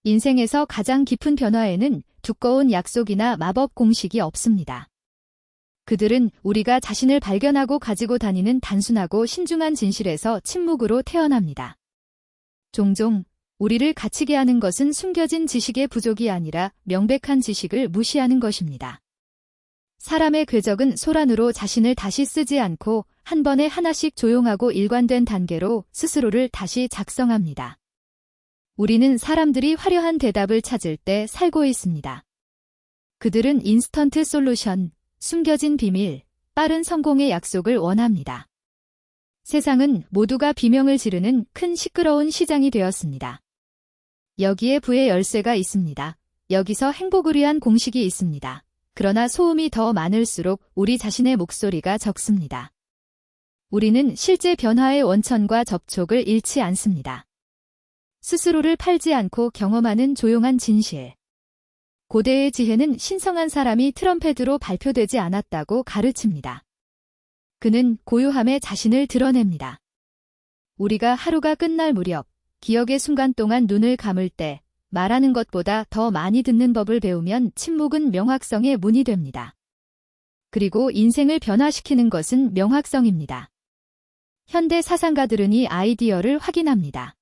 인생에서 가장 깊은 변화에는 두꺼운 약속이나 마법 공식이 없습니다. 그들은 우리가 자신을 발견하고 가지고 다니는 단순하고 신중한 진실에서 침묵으로 태어납니다. 종종 우리를 갇히게 하는 것은 숨겨진 지식의 부족이 아니라 명백한 지식을 무시하는 것입니다. 사람의 궤적은 소란으로 자신을 다시 쓰지 않고 한 번에 하나씩 조용하고 일관된 단계로 스스로를 다시 작성합니다. 우리는 사람들이 화려한 대답을 찾을 때 살고 있습니다. 그들은 인스턴트 솔루션, 숨겨진 비밀, 빠른 성공의 약속을 원합니다. 세상은 모두가 비명을 지르는 큰 시끄러운 시장이 되었습니다. 여기에 부의 열쇠가 있습니다. 여기서 행복을 위한 공식이 있습니다. 그러나 소음이 더 많을수록 우리 자신의 목소리가 적습니다. 우리는 실제 변화의 원천과 접촉을 잃지 않습니다. 스스로를 팔지 않고 경험하는 조용한 진실. 고대의 지혜는 신성한 사람이 트럼펫으로 발표되지 않았다고 가르칩니다. 그는 고요함에 자신을 드러냅니다. 우리가 하루가 끝날 무렵, 기억의 순간 동안 눈을 감을 때 말하는 것보다 더 많이 듣는 법을 배우면 침묵은 명확성의 문이 됩니다. 그리고 인생을 변화시키는 것은 명확성입니다. 현대 사상가들은 이 아이디어를 확인합니다.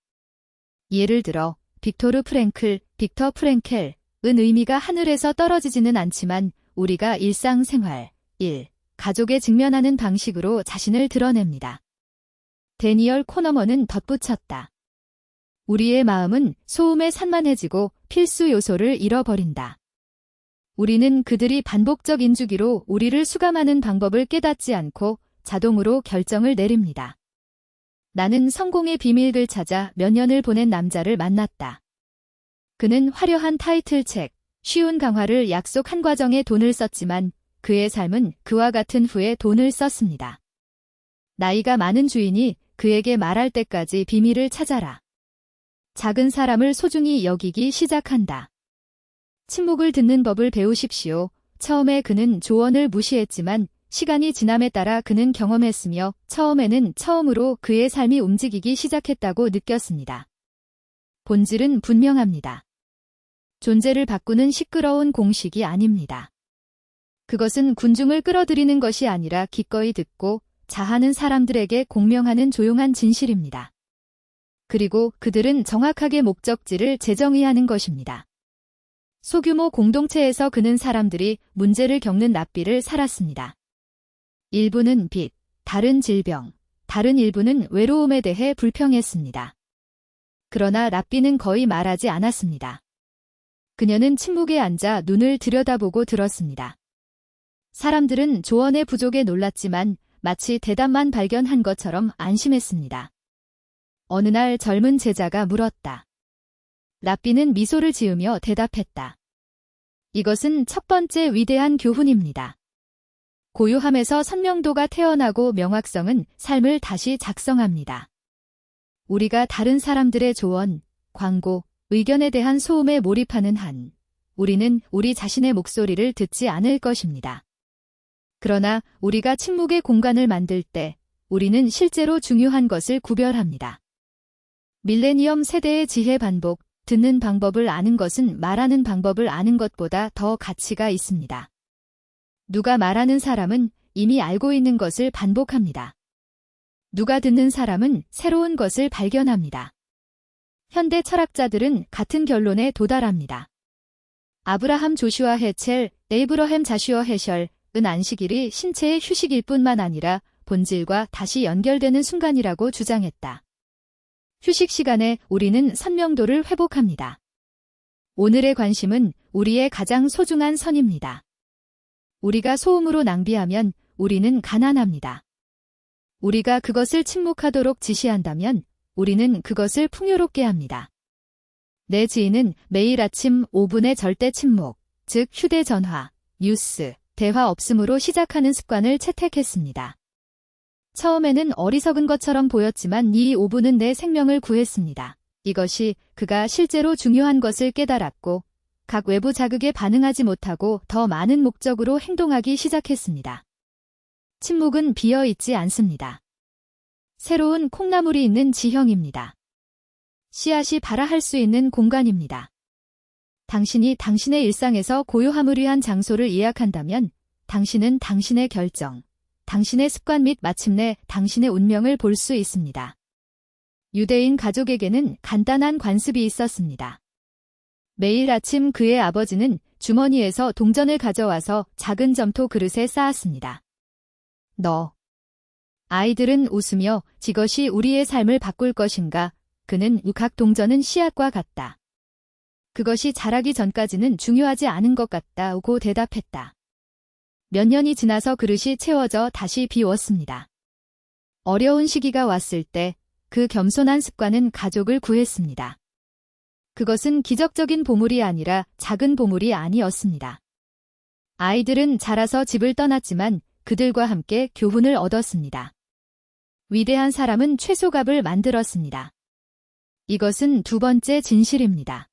예를 들어 빅토르 프랭클, 빅터 프랭켈은 의미가 하늘에서 떨어지지는 않지만 우리가 일상생활, 가족에 직면하는 방식으로 자신을 드러냅니다. 데니얼 코너먼은 덧붙였다. 우리의 마음은 소음에 산만해지고 필수 요소를 잃어버린다. 우리는 그들이 반복적 인주기로 우리를 수감하는 방법을 깨닫지 않고 자동으로 결정을 내립니다. 나는 성공의 비밀을 찾아 몇 년을 보낸 남자를 만났다. 그는 화려한 타이틀책, 쉬운 강화를 약속한 과정에 돈을 썼지만 그의 삶은 그와 같은 후에 돈을 썼습니다. 나이가 많은 주인이 그에게 말할 때까지 비밀을 찾아라. 작은 사람을 소중히 여기기 시작한다. 침묵을 듣는 법을 배우십시오. 처음에 그는 조언을 무시했지만 시간이 지남에 따라 그는 경험했으며 처음에는 처음으로 그의 삶이 움직이기 시작했다고 느꼈습니다. 본질은 분명합니다. 존재를 바꾸는 시끄러운 공식이 아닙니다. 그것은 군중을 끌어들이는 것이 아니라 기꺼이 듣고 자하는 사람들에게 공명하는 조용한 진실입니다. 그리고 그들은 정확하게 목적지를 재정의하는 것입니다. 소규모 공동체에서 그는 사람들이 문제를 겪는 랍비를 살았습니다. 일부는 빚, 다른 질병, 다른 일부는 외로움에 대해 불평했습니다. 그러나 랍비는 거의 말하지 않았습니다. 그녀는 침묵에 앉아 눈을 들여다보고 들었습니다. 사람들은 조언의 부족에 놀랐지만 마치 대답만 발견한 것처럼 안심했습니다. 어느 날 젊은 제자가 물었다. 랍비는 미소를 지으며 대답했다. 이것은 첫 번째 위대한 교훈입니다. 고요함에서 선명도가 태어나고 명확성은 삶을 다시 작성합니다. 우리가 다른 사람들의 조언, 광고, 의견에 대한 소음에 몰입하는 한, 우리는 우리 자신의 목소리를 듣지 않을 것입니다. 그러나 우리가 침묵의 공간을 만들 때 우리는 실제로 중요한 것을 구별합니다. 밀레니엄 세대의 지혜 반복, 듣는 방법을 아는 것은 말하는 방법을 아는 것보다 더 가치가 있습니다. 누가 말하는 사람은 이미 알고 있는 것을 반복합니다. 누가 듣는 사람은 새로운 것을 발견합니다. 현대 철학자들은 같은 결론에 도달합니다. 아브라함 조슈아 해첼, 에이브러햄 자슈어 해셜은 안식일이 신체의 휴식일 뿐만 아니라 본질과 다시 연결되는 순간이라고 주장했다. 휴식 시간에 우리는 선명도를 회복합니다. 오늘의 관심은 우리의 가장 소중한 선입니다. 우리가 소음으로 낭비하면 우리는 가난합니다. 우리가 그것을 침묵하도록 지시한다면 우리는 그것을 풍요롭게 합니다. 내 지인은 매일 아침 5분의 절대 침묵, 즉 휴대전화, 뉴스, 대화 없음으로 시작하는 습관을 채택했습니다. 처음에는 어리석은 것처럼 보였지만 이 5분은 내 생명을 구했습니다. 이것이 그가 실제로 중요한 것을 깨달았고 각 외부 자극에 반응하지 못하고 더 많은 목적으로 행동하기 시작했습니다. 침묵은 비어있지 않습니다. 새로운 콩나물이 있는 지형입니다. 씨앗이 발아할 수 있는 공간입니다. 당신이 당신의 일상에서 고요함을 위한 장소를 예약한다면 당신은 당신의 결정, 당신의 습관 및 마침내 당신의 운명을 볼 수 있습니다. 유대인 가족에게는 간단한 관습이 있었습니다. 매일 아침 그의 아버지는 주머니에서 동전을 가져와서 작은 점토 그릇에 쌓았습니다. 아이들은 웃으며 이것이 우리의 삶을 바꿀 것인가? 그는 각 동전은 씨앗과 같다. 그것이 자라기 전까지는 중요하지 않은 것 같다고 대답했다. 몇 년이 지나서 그릇이 채워져 다시 비웠습니다. 어려운 시기가 왔을 때 그 겸손한 습관은 가족을 구했습니다. 그것은 기적적인 보물이 아니라 작은 보물이 아니었습니다. 아이들은 자라서 집을 떠났지만 그들과 함께 교훈을 얻었습니다. 위대한 사람은 최소값을 만들었습니다. 이것은 두 번째 진실입니다.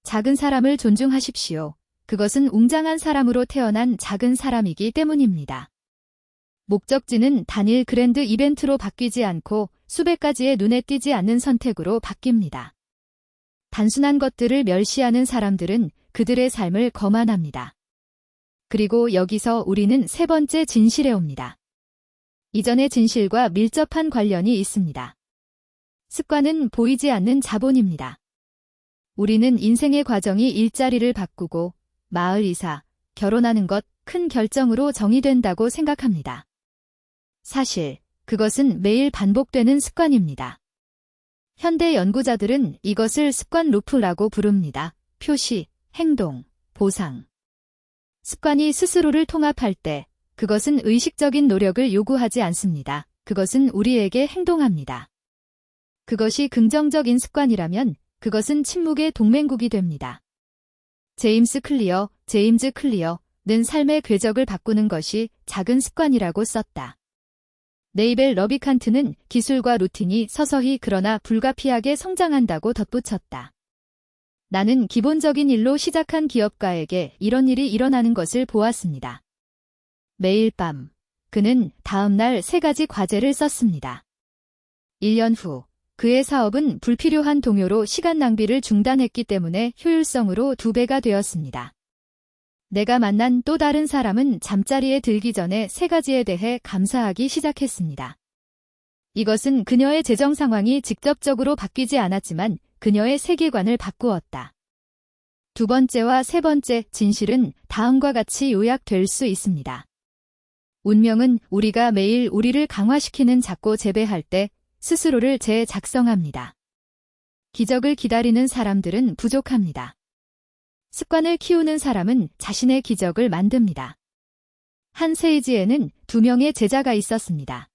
작은 사람을 존중하십시오. 그것은 웅장한 사람으로 태어난 작은 사람이기 때문입니다. 목적지는 단일 그랜드 이벤트로 바뀌지 않고 수백 가지의 눈에 띄지 않는 선택으로 바뀝니다. 단순한 것들을 멸시하는 사람들은 그들의 삶을 거만합니다. 그리고 여기서 우리는 세 번째 진실에 옵니다. 이전의 진실과 밀접한 관련이 있습니다. 습관은 보이지 않는 자본입니다. 우리는 인생의 과정이 일자리를 바꾸고 마을 이사, 결혼하는 것, 큰 결정으로 정의된다고 생각합니다. 사실 그것은 매일 반복되는 습관입니다. 현대 연구자들은 이것을 습관 루프라고 부릅니다. 표시, 행동, 보상. 습관이 스스로를 통합할 때 그것은 의식적인 노력을 요구하지 않습니다. 그것은 우리에게 행동합니다. 그것이 긍정적인 습관이라면 그것은 침묵의 동맹국이 됩니다. 제임스 클리어는 삶의 궤적을 바꾸는 것이 작은 습관이라고 썼다. 네이벨 러비칸트는 기술과 루틴이 서서히 그러나 불가피하게 성장한다고 덧붙였다. 나는 기본적인 일로 시작한 기업가에게 이런 일이 일어나는 것을 보았습니다. 매일 밤, 그는 다음 날 3가지 과제를 썼습니다. 1년 후, 그의 사업은 불필요한 동요로 시간 낭비를 중단했기 때문에 효율성으로 2배가 되었습니다. 내가 만난 또 다른 사람은 잠자리에 들기 전에 3가지에 대해 감사하기 시작했습니다. 이것은 그녀의 재정 상황이 직접적으로 바뀌지 않았지만 그녀의 세계관을 바꾸었다. 두 번째와 세 번째 진실은 다음과 같이 요약될 수 있습니다. 운명은 우리가 매일 우리를 강화시키는 작고 재배할 때 스스로를 재작성합니다. 기적을 기다리는 사람들은 부족합니다. 습관을 키우는 사람은 자신의 기적을 만듭니다. 한 세이지에는 2명의 제자가 있었습니다.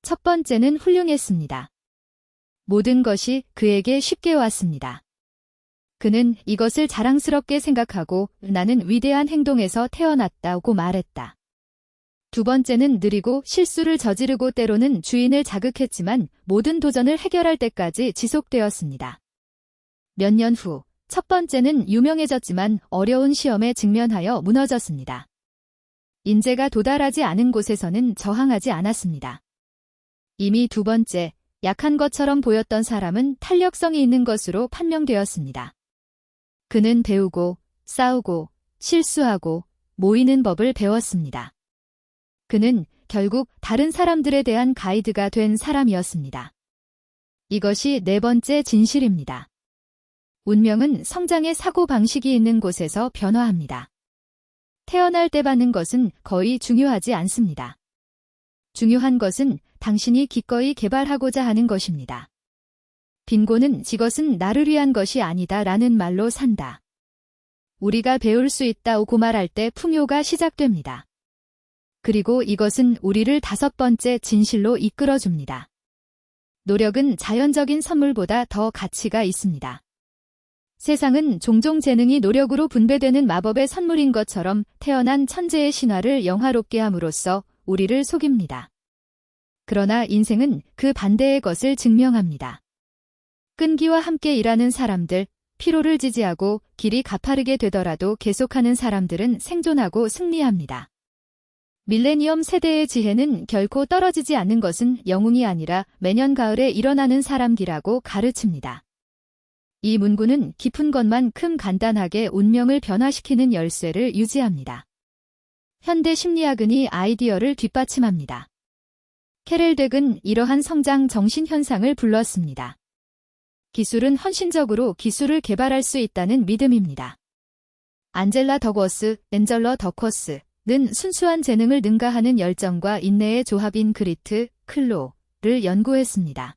첫 번째는 훌륭했습니다. 모든 것이 그에게 쉽게 왔습니다. 그는 이것을 자랑스럽게 생각하고 나는 위대한 행동에서 태어났다고 말했다. 두 번째는 느리고 실수를 저지르고 때로는 주인을 자극했지만 모든 도전을 해결할 때까지 지속되었습니다. 몇 년 후, 첫 번째는 유명해졌지만 어려운 시험에 직면하여 무너졌습니다. 인재가 도달하지 않은 곳에서는 저항하지 않았습니다. 이미 두 번째, 약한 것처럼 보였던 사람은 탄력성이 있는 것으로 판명되었습니다. 그는 배우고, 싸우고, 실수하고, 모이는 법을 배웠습니다. 그는 결국 다른 사람들에 대한 가이드가 된 사람이었습니다. 이것이 네 번째 진실입니다. 운명은 성장의 사고방식이 있는 곳에서 변화합니다. 태어날 때 받는 것은 거의 중요하지 않습니다. 중요한 것은 당신이 기꺼이 개발하고자 하는 것입니다. 빈곤은 이것은 나를 위한 것이 아니다 라는 말로 산다. 우리가 배울 수 있다고 말할 때 풍요가 시작됩니다. 그리고 이것은 우리를 5번째 진실로 이끌어줍니다. 노력은 자연적인 선물보다 더 가치가 있습니다. 세상은 종종 재능이 노력으로 분배되는 마법의 선물인 것처럼 태어난 천재의 신화를 영화롭게 함으로써 우리를 속입니다. 그러나 인생은 그 반대의 것을 증명합니다. 끈기와 함께 일하는 사람들, 피로를 지지하고 길이 가파르게 되더라도 계속하는 사람들은 생존하고 승리합니다. 밀레니엄 세대의 지혜는 결코 떨어지지 않는 것은 영웅이 아니라 매년 가을에 일어나는 사람이라고 가르칩니다. 이 문구는 깊은 것만큼 간단하게 운명을 변화시키는 열쇠를 유지합니다. 현대 심리학은 이 아이디어를 뒷받침합니다. 캐럴 덱은 이러한 성장 정신 현상을 불렀습니다. 기술은 헌신적으로 기술을 개발할 수 있다는 믿음입니다. 안젤라 앵젤러 더커스는 순수한 재능을 능가하는 열정과 인내의 조합인 그리트, 클로를 연구했습니다.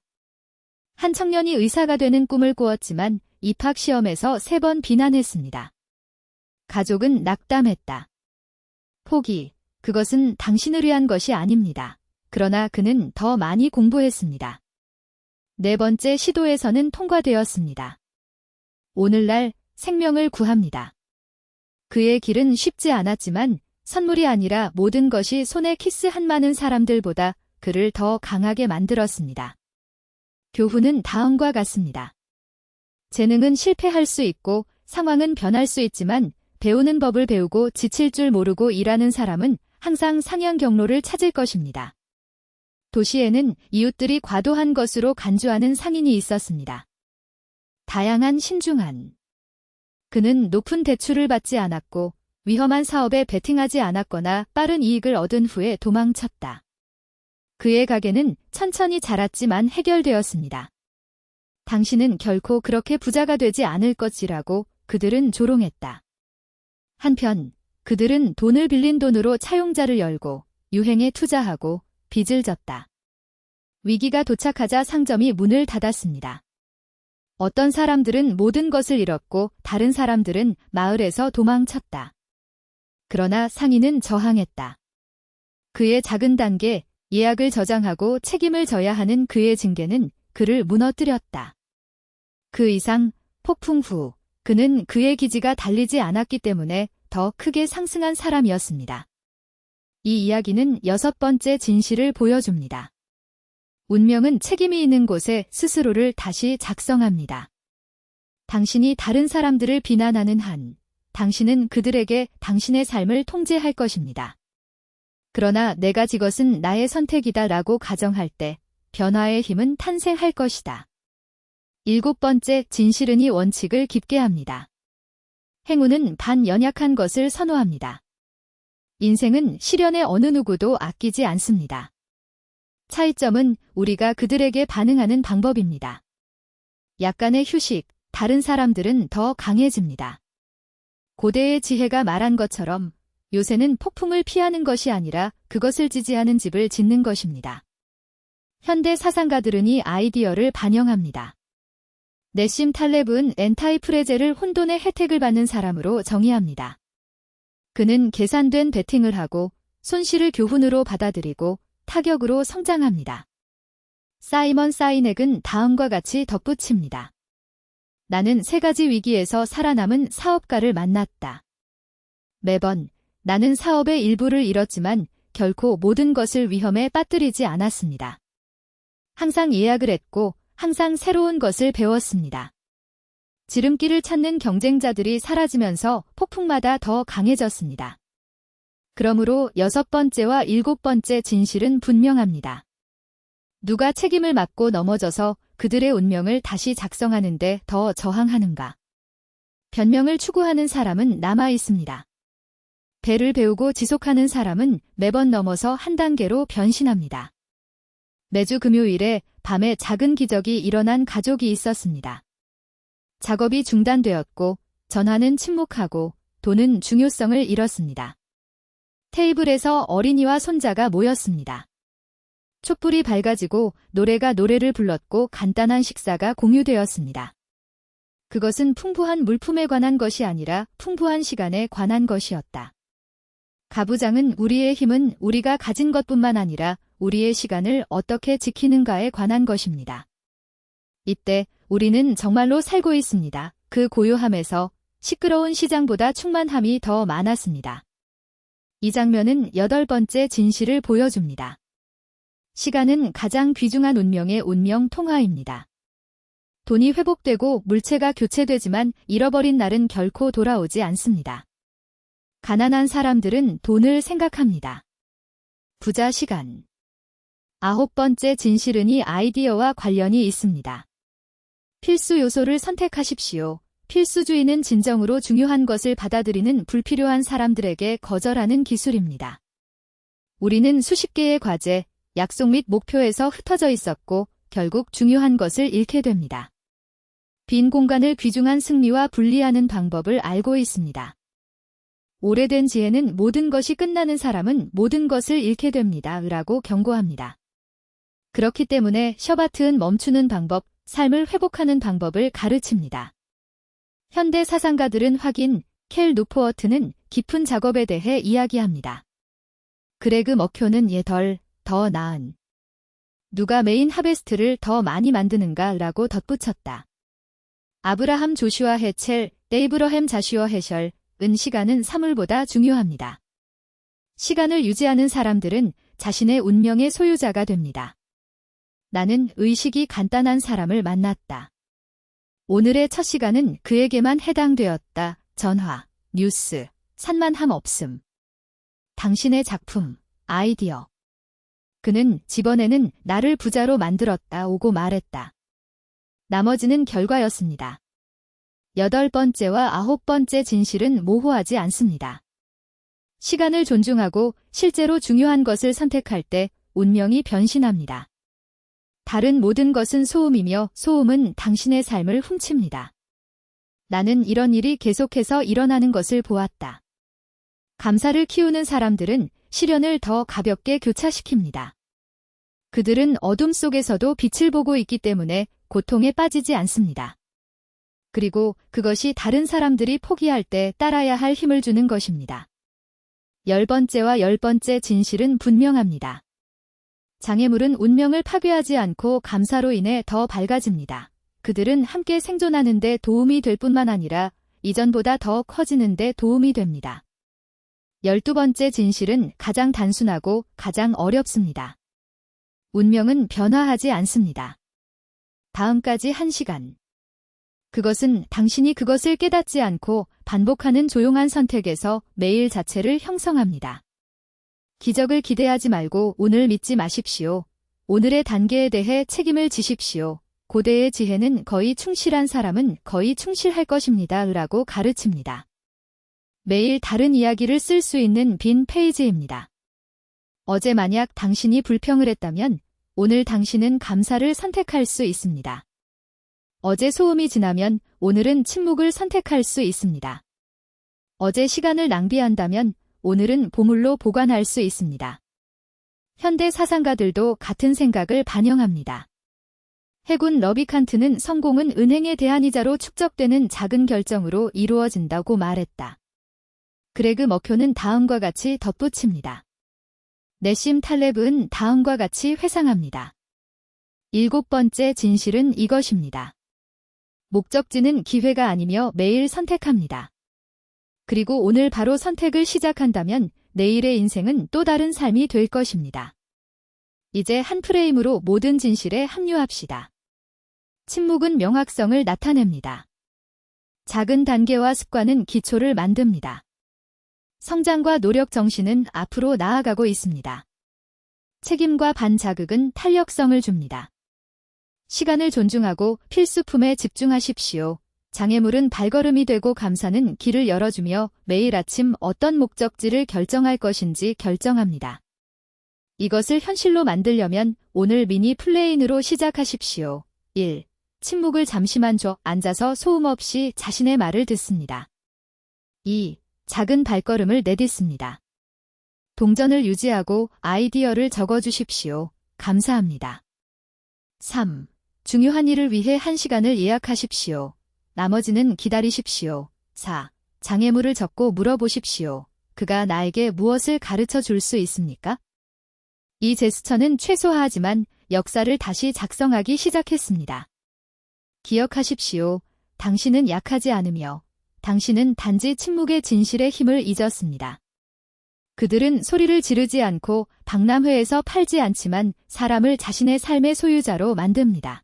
한 청년이 의사가 되는 꿈을 꾸었지만 입학 시험에서 3번 비난했습니다. 가족은 낙담했다. 포기, 그것은 당신을 위한 것이 아닙니다. 그러나 그는 더 많이 공부했습니다. 4번째 시도에서는 통과되었습니다. 오늘날 생명을 구합니다. 그의 길은 쉽지 않았지만 선물이 아니라 모든 것이 손에 키스한 많은 사람들보다 그를 더 강하게 만들었습니다. 교훈은 다음과 같습니다. 재능은 실패할 수 있고 상황은 변할 수 있지만 배우는 법을 배우고 지칠 줄 모르고 일하는 사람은 항상 상향 경로를 찾을 것입니다. 도시에는 이웃들이 과도한 것으로 간주하는 상인이 있었습니다. 다양한 신중한. 그는 높은 대출을 받지 않았고 위험한 사업에 베팅하지 않았거나 빠른 이익을 얻은 후에 도망쳤다. 그의 가게는 천천히 자랐지만 해결되었습니다. 당신은 결코 그렇게 부자가 되지 않을 것이라고 그들은 조롱했다. 한편 그들은 돈을 빌린 돈으로 차용자를 열고 유행에 투자하고 빚을 졌다. 위기가 도착하자 상점이 문을 닫았습니다. 어떤 사람들은 모든 것을 잃었고 다른 사람들은 마을에서 도망쳤다. 그러나 상인은 저항했다. 그의 작은 단계, 예약을 저장하고 책임을 져야 하는 그의 징계는 그를 무너뜨렸다. 그 이상, 폭풍 후, 그는 그의 기지가 달리지 않았기 때문에 더 크게 상승한 사람이었습니다. 이 이야기는 6번째 진실을 보여줍니다. 운명은 책임이 있는 곳에 스스로를 다시 작성합니다. 당신이 다른 사람들을 비난하는 한, 당신은 그들에게 당신의 삶을 통제할 것입니다. 그러나 내가 이것은 나의 선택이다 라고 가정할 때 변화의 힘은 탄생할 것이다. 7번째 진실은 이 원칙을 깊게 합니다. 행운은 반연약한 것을 선호합니다. 인생은 시련의 어느 누구도 아끼지 않습니다. 차이점은 우리가 그들에게 반응하는 방법입니다. 약간의 휴식, 다른 사람들은 더 강해집니다. 고대의 지혜가 말한 것처럼 요새는 폭풍을 피하는 것이 아니라 그것을 지지하는 집을 짓는 것입니다. 현대 사상가들은 이 아이디어를 반영합니다. 네심 탈레브는 엔타이프레제를 혼돈의 혜택을 받는 사람으로 정의합니다. 그는 계산된 베팅을 하고 손실을 교훈으로 받아들이고 타격으로 성장합니다. 사이먼 사이넥은 다음과 같이 덧붙입니다. 나는 3가지 위기에서 살아남은 사업가를 만났다. 매번 나는 사업의 일부를 잃었지만 결코 모든 것을 위험에 빠뜨리지 않았습니다. 항상 예약을 했고 항상 새로운 것을 배웠습니다. 지름길을 찾는 경쟁자들이 사라지면서 폭풍마다 더 강해졌습니다. 그러므로 6번째와 7번째 진실은 분명합니다. 누가 책임을 맡고 넘어져서 그들의 운명을 다시 작성하는데 더 저항하는가? 변명을 추구하는 사람은 남아 있습니다. 배를 배우고 지속하는 사람은 매번 넘어서 한 단계로 변신합니다. 매주 금요일에 밤에 작은 기적이 일어난 가족이 있었습니다. 작업이 중단되었고 전화는 침묵하고 돈은 중요성을 잃었습니다. 테이블에서 어린이와 손자가 모였습니다. 촛불이 밝아지고 노래가 노래를 불렀고 간단한 식사가 공유되었습니다. 그것은 풍부한 물품에 관한 것이 아니라 풍부한 시간에 관한 것이었다. 가부장은 우리의 힘은 우리가 가진 것뿐만 아니라 우리의 시간을 어떻게 지키는가에 관한 것입니다. 이때 우리는 정말로 살고 있습니다. 그 고요함에서 시끄러운 시장보다 충만함이 더 많았습니다. 이 장면은 8번째 진실을 보여줍니다. 시간은 가장 귀중한 운명의 운명 통화입니다. 돈이 회복되고 물체가 교체되지만 잃어버린 날은 결코 돌아오지 않습니다. 가난한 사람들은 돈을 생각합니다. 부자 시간. 9번째 진실은 이 아이디어와 관련이 있습니다. 필수 요소를 선택하십시오. 필수주의는 진정으로 중요한 것을 받아들이는 불필요한 사람들에게 거절하는 기술입니다. 우리는 수십 개의 과제, 약속 및 목표에서 흩어져 있었고 결국 중요한 것을 잃게 됩니다. 빈 공간을 귀중한 승리와 분리하는 방법을 알고 있습니다. 오래된 지혜는 모든 것이 끝나는 사람은 모든 것을 잃게 됩니다. 라고 경고합니다. 그렇기 때문에 셔바트는 멈추는 방법, 삶을 회복하는 방법을 가르칩니다. 현대 사상가들은 확인, 켈 노포어트는 깊은 작업에 대해 이야기합니다. 그레그 머쿄는 더 나은. 누가 메인 하베스트를 더 많이 만드는가 라고 덧붙였다. 아브라함 조슈아 해첼, 에이브러햄 자슈어 해셜은 시간은 사물보다 중요합니다. 시간을 유지하는 사람들은 자신의 운명의 소유자가 됩니다. 나는 의식이 간단한 사람을 만났다. 오늘의 첫 시간은 그에게만 해당되었다. 전화, 뉴스, 산만함 없음. 당신의 작품, 아이디어. 그는 집어내는 나를 부자로 만들었다 오고 말했다. 나머지는 결과였습니다. 8번째와 9번째 진실은 모호하지 않습니다. 시간을 존중하고 실제로 중요한 것을 선택할 때 운명이 변신합니다. 다른 모든 것은 소음이며 소음은 당신의 삶을 훔칩니다. 나는 이런 일이 계속해서 일어나는 것을 보았다. 감사를 키우는 사람들은 시련을 더 가볍게 교차시킵니다. 그들은 어둠 속에서도 빛을 보고 있기 때문에 고통에 빠지지 않습니다. 그리고 그것이 다른 사람들이 포기할 때 따라야 할 힘을 주는 것입니다. 10번째와 10번째 진실은 분명합니다. 장애물은 운명을 파괴하지 않고 감사로 인해 더 밝아집니다. 그들은 함께 생존하는 데 도움이 될 뿐만 아니라 이전보다 더 커지는 데 도움이 됩니다. 12번째 진실은 가장 단순하고 가장 어렵습니다. 운명은 변화하지 않습니다. 다음까지 1시간. 그것은 당신이 그것을 깨닫지 않고 반복하는 조용한 선택에서 매일 자체를 형성합니다. 기적을 기대하지 말고 오늘 믿지 마십시오. 오늘의 단계에 대해 책임을 지십시오. 고대의 지혜는 거의 충실한 사람은 거의 충실할 것입니다. 라고 가르칩니다. 매일 다른 이야기를 쓸 수 있는 빈 페이지입니다. 어제 만약 당신이 불평을 했다면 오늘 당신은 감사를 선택할 수 있습니다. 어제 소음이 지나면 오늘은 침묵을 선택할 수 있습니다. 어제 시간을 낭비한다면 오늘은 보물로 보관할 수 있습니다. 현대 사상가들도 같은 생각을 반영합니다. 해군 러비칸트는 성공은 은행에 대한 이자로 축적되는 작은 결정으로 이루어진다고 말했다. 그레그 머쿄는 다음과 같이 덧붙입니다. 네심 탈레브는 다음과 같이 회상합니다. 7번째 진실은 이것입니다. 목적지는 기회가 아니며 매일 선택합니다. 그리고 오늘 바로 선택을 시작한다면 내일의 인생은 또 다른 삶이 될 것입니다. 이제 한 프레임으로 모든 진실에 합류합시다. 침묵은 명확성을 나타냅니다. 작은 단계와 습관은 기초를 만듭니다. 성장과 노력 정신은 앞으로 나아가고 있습니다. 책임과 반자극은 탄력성을 줍니다. 시간을 존중하고 필수품에 집중하십시오. 장애물은 발걸음이 되고 감사는 길을 열어주며 매일 아침 어떤 목적지를 결정할 것인지 결정합니다. 이것을 현실로 만들려면 오늘 미니 플레인으로 시작하십시오. 1. 침묵을 잠시만 앉아서 소음 없이 자신의 말을 듣습니다. 2. 작은 발걸음을 내딛습니다. 동전을 유지하고 아이디어를 적어주십시오. 감사합니다. 3. 중요한 일을 위해 1시간을 예약하십시오. 나머지는 기다리십시오. 4. 장애물을 적고 물어보십시오. 그가 나에게 무엇을 가르쳐 줄 수 있습니까? 이 제스처는 최소화하지만 역사를 다시 작성하기 시작했습니다. 기억하십시오. 당신은 약하지 않으며 당신은 단지 침묵의 진실의 힘을 잊었습니다. 그들은 소리를 지르지 않고 박람회에서 팔지 않지만 사람을 자신의 삶의 소유자로 만듭니다.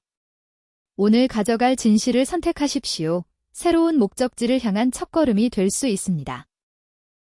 오늘 가져갈 진실을 선택하십시오. 새로운 목적지를 향한 첫걸음이 될 수 있습니다.